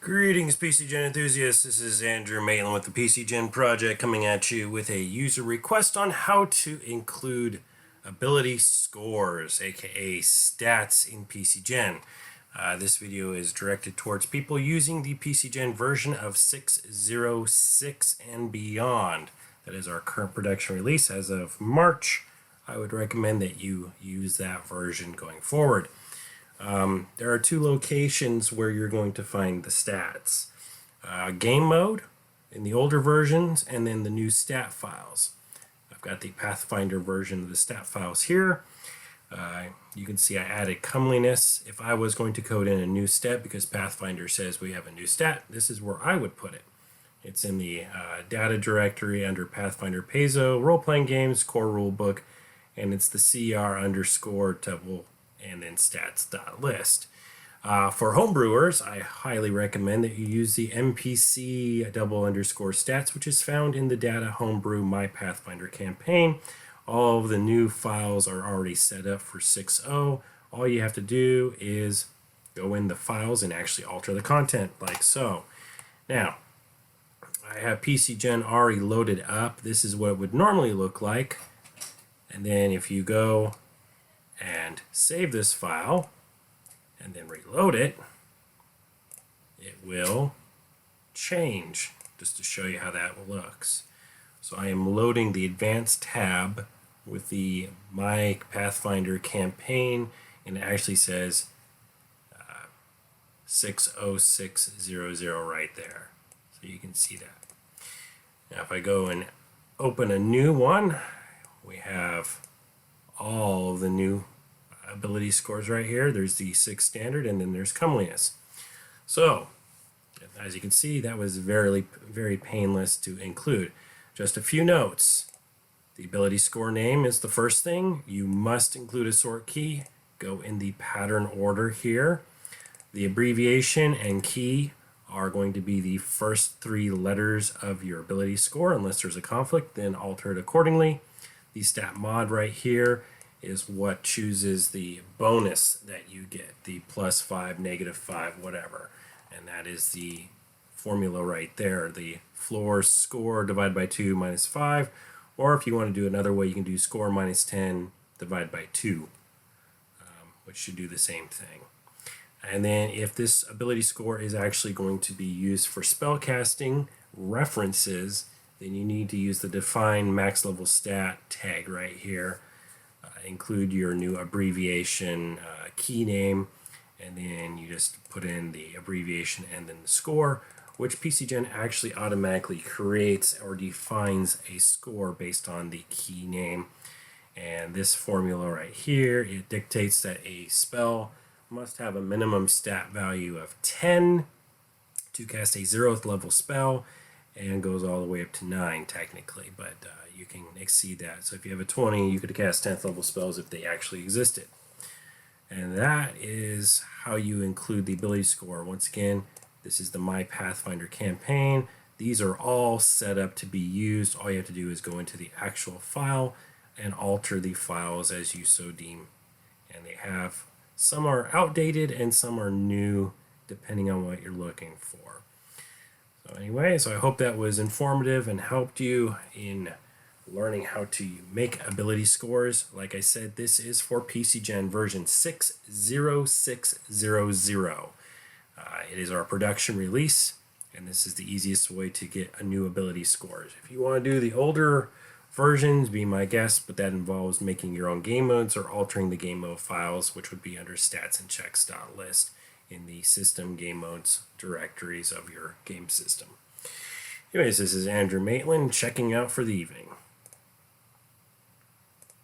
Greetings, PCGen enthusiasts. This is Andrew Maitland with the PCGen project coming at you with a user request on how to include ability scores, aka stats, in PCGen. This video is directed towards people using the PCGen version of 6.06 and beyond. That is our current production release as of March. I would recommend that you use that version going forward. There are two locations where you're going to find the stats. Game mode in the older versions, and then the new stat files. I've got the Pathfinder version of the stat files here. You can see I added comeliness. If I was going to code in a new stat, because Pathfinder says we have a new stat, this is where I would put it. It's in the data directory under Pathfinder Paizo, role-playing games, core rulebook, and it's the CR_table and then Stats.lst. For homebrewers, I highly recommend that you use the MPC_stats, which is found in the data homebrew My Pathfinder campaign. All of the new files are already set up for 6.0. All you have to do is go in the files and actually alter the content like so. Now, I have PCGen already loaded up. This is what it would normally look like. And then if you go and save this file and then reload it, it will change, just to show you how that looks. So I am loading the advanced tab with the My Pathfinder campaign, and it actually says 60600 right there. So you can see that. Now if I go and open a new one, we have all of the new ability scores right here. There's the 6 standard, and then there's comeliness. So, as you can see, that was very painless to include. Just a few notes. The ability score name is the first thing. You must include a sort key. Go in the pattern order here. The abbreviation and key are going to be the first 3 letters of your ability score. Unless there's a conflict, then alter it accordingly. The stat mod right here is what chooses the bonus that you get, the +5, -5, whatever. And that is the formula right there, the floor score divided by 2 minus 5. Or if you want to do another way, you can do score minus 10 divided by 2, which should do the same thing. And then if this ability score is actually going to be used for spellcasting references, then you need to use the define max level stat tag right here. Include your new abbreviation key name, and then you just put in the abbreviation and then the score, which PCGen actually automatically creates or defines a score based on the key name. And this formula right here, it dictates that a spell must have a minimum stat value of 10 to cast a 0th level spell, and goes all the way up to 9 technically, but you can exceed that. So if you have a 20, you could cast 10th level spells if they actually existed. And that is how you include the ability score. Once again, this is the My Pathfinder campaign. These are all set up to be used. All you have to do is go into the actual file and alter the files as you so deem. And they have, some are outdated and some are new, depending on what you're looking for. So anyway, so I hope that was informative and helped you in learning how to make ability scores. Like I said, this is for PCGen version 6.0600. It is our production release, and this is the easiest way to get a new ability scores. If you want to do the older versions, be my guest, but that involves making your own game modes or altering the game mode files, which would be under stats and checks.list in the system game modes directories of your game system. Anyways, this is Andrew Maitland checking out for the evening.